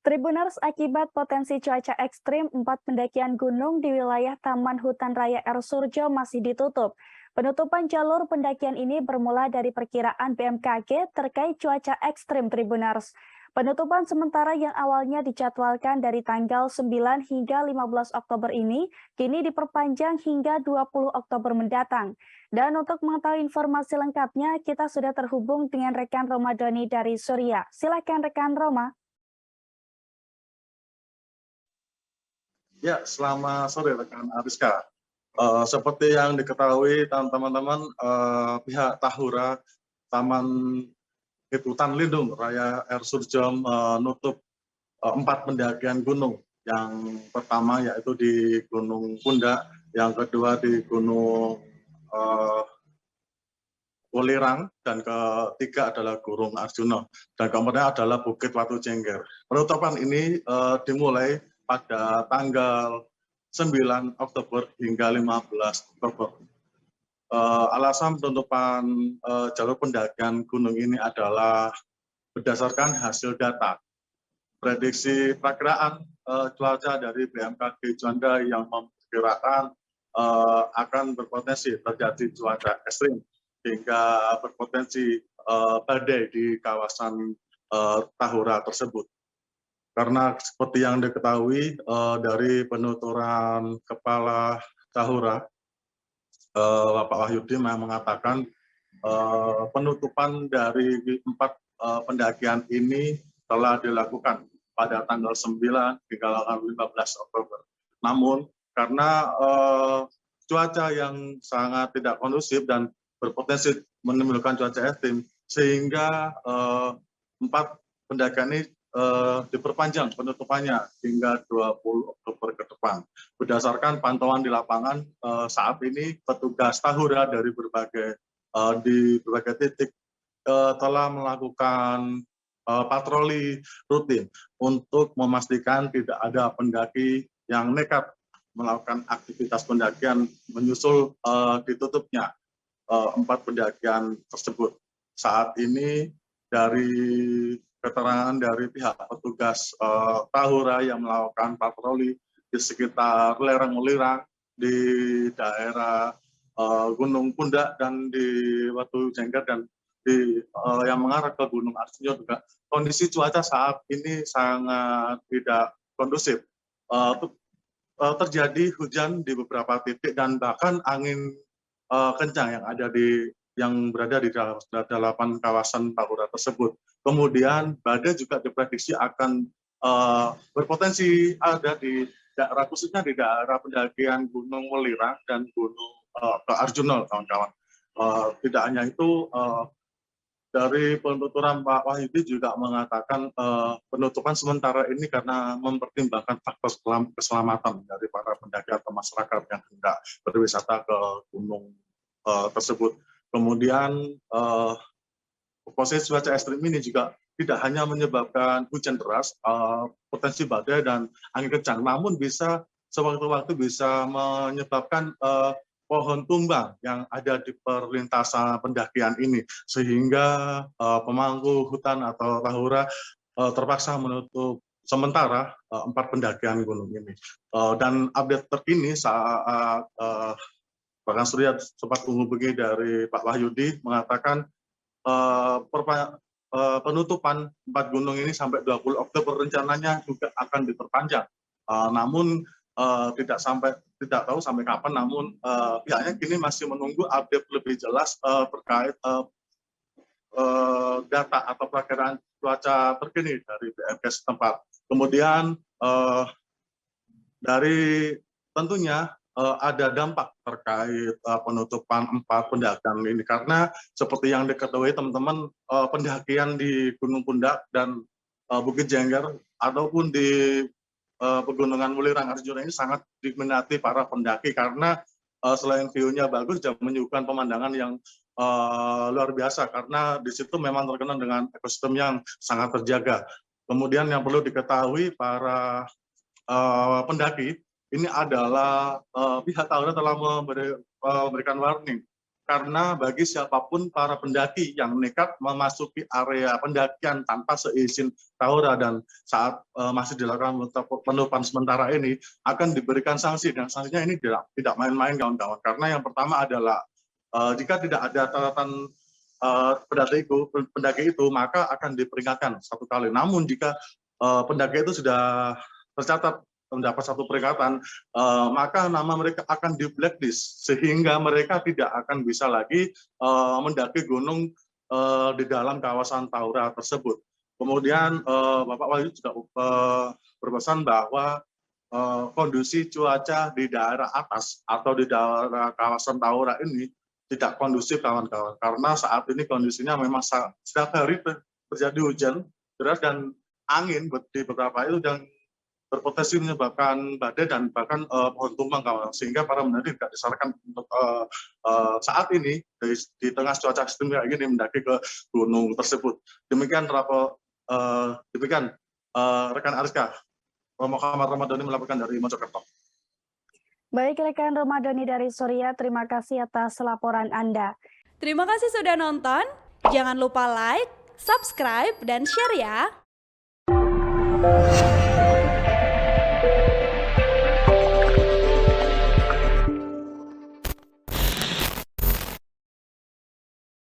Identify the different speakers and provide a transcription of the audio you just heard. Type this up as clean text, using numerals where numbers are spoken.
Speaker 1: Tribuners akibat potensi cuaca ekstrim, 4 pendakian gunung di wilayah Taman Hutan Raya Ersurjo masih ditutup. Penutupan jalur pendakian ini bermula dari perkiraan BMKG terkait cuaca ekstrim Tribuners. Penutupan sementara yang awalnya dijadwalkan dari tanggal 9 hingga 15 Oktober ini, kini diperpanjang hingga 20 Oktober mendatang. Dan untuk mengetahui informasi lengkapnya, kita sudah terhubung dengan rekan Romadhoni dari Surya. Silakan rekan Roma.
Speaker 2: Ya, selamat sore rekan Ariska. Seperti yang diketahui teman-teman, pihak Tahura Taman Hutan Lindung Raya Ersurjo menutup 4 pendakian gunung. Yang pertama yaitu di Gunung Pundak, yang kedua di Gunung Welirang, dan ketiga adalah Gunung Arjuna, dan kemudian adalah Bukit Watu Jengger. Penutupan ini dimulai pada tanggal 9 Oktober hingga 15 Oktober. Alasan penutupan jalur pendakian gunung ini adalah berdasarkan hasil data prediksi perakiraan cuaca dari BMKG Juanda yang memperkirakan akan berpotensi terjadi cuaca ekstrim hingga berpotensi badai di kawasan Tahura tersebut. Karena seperti yang diketahui dari penuturan Kepala Tahura, Bapak Wahyudi mengatakan penutupan dari 4 pendakian ini telah dilakukan pada tanggal 9 hingga 15 Oktober. Namun karena cuaca yang sangat tidak kondusif dan berpotensi menimbulkan cuaca ekstrim, sehingga 4 pendakian ini diperpanjang penutupannya hingga 20 Oktober ke depan. Berdasarkan pantauan di lapangan, saat ini petugas Tahura dari di berbagai titik telah melakukan patroli rutin untuk memastikan tidak ada pendaki yang nekat melakukan aktivitas pendakian menyusul ditutupnya 4 pendakian tersebut. Saat ini dari keterangan dari pihak petugas Tahura yang melakukan patroli di sekitar lereng Welirang, di daerah Gunung Pundak, dan di Watu Jengger, dan yang mengarah ke Gunung Arjuna juga, kondisi cuaca saat ini sangat tidak kondusif. Terjadi hujan di beberapa titik dan bahkan angin kencang yang berada di dalaman kawasan Tahura tersebut. Kemudian badai juga diprediksi akan berpotensi ada di daerah, khususnya di daerah pendakian Gunung Welirang dan Gunung Arjuna, kawan-kawan. Tidak hanya itu, dari penuturan Pak Wahyudi juga mengatakan penutupan sementara ini karena mempertimbangkan faktor keselamatan dari para pendaki atau masyarakat yang hendak berwisata ke gunung tersebut. Kemudian posisi cuaca ekstrim ini juga tidak hanya menyebabkan hujan deras, potensi badai dan angin kencang, namun bisa sewaktu-waktu bisa menyebabkan pohon tumbang yang ada di perlintasan pendakian ini, sehingga pemangku hutan atau Tahura terpaksa menutup sementara 4 pendakian gunung ini. Dan update terkini saat bahkan Surya sempat menghubungi dari Pak Wahyudi mengatakan penutupan 4 gunung ini sampai 20 Oktober rencananya juga akan diperpanjang. Namun tidak tahu sampai kapan, namun pihaknya kini masih menunggu update lebih jelas terkait data atau perakiraan cuaca terkini dari BMKG setempat. Kemudian dari tentunya ada dampak terkait penutupan 4 pendakian ini, karena seperti yang diketahui teman-teman, pendakian di Gunung Pundak dan Bukit Jengger ataupun di Pegunungan Welirang Arjuna ini sangat diminati para pendaki karena selain view-nya bagus dan menyuguhkan pemandangan yang luar biasa, karena di situ memang terkenal dengan ekosistem yang sangat terjaga. Kemudian yang perlu diketahui para pendaki ini adalah pihak Tahura telah memberikan warning karena bagi siapapun para pendaki yang nekat memasuki area pendakian tanpa seizin Taura dan saat masih dilakukan penutupan sementara ini akan diberikan sanksi, dan sanksinya ini tidak main-main kawan-kawan, karena yang pertama adalah jika tidak ada catatan pendaki itu maka akan diperingatkan 1 kali. Namun jika pendaki itu sudah tercatat mendapat 1 peringatan, maka nama mereka akan di blacklist sehingga mereka tidak akan bisa lagi mendaki gunung di dalam kawasan Taura tersebut. Kemudian Bapak Wahyu juga berpesan bahwa kondisi cuaca di daerah atas atau di daerah kawasan Taura ini tidak kondusif kawan-kawan, karena saat ini kondisinya memang setiap hari terjadi hujan deras dan angin di beberapa itu dan berpotensi menyebabkan badai dan bahkan pohon tumbang kawan, sehingga para pendaki tidak disarankan untuk saat ini di tengah cuaca ekstrim kayak gini mendaki ke gunung tersebut. Demikian rekan Ariska, Romo Kamar Ramadhani melaporkan dari Mojokerto.
Speaker 1: Baik rekan Ramadhani dari Surya, terima kasih atas laporan Anda.
Speaker 3: Terima kasih sudah nonton. Jangan lupa like, subscribe, dan share ya.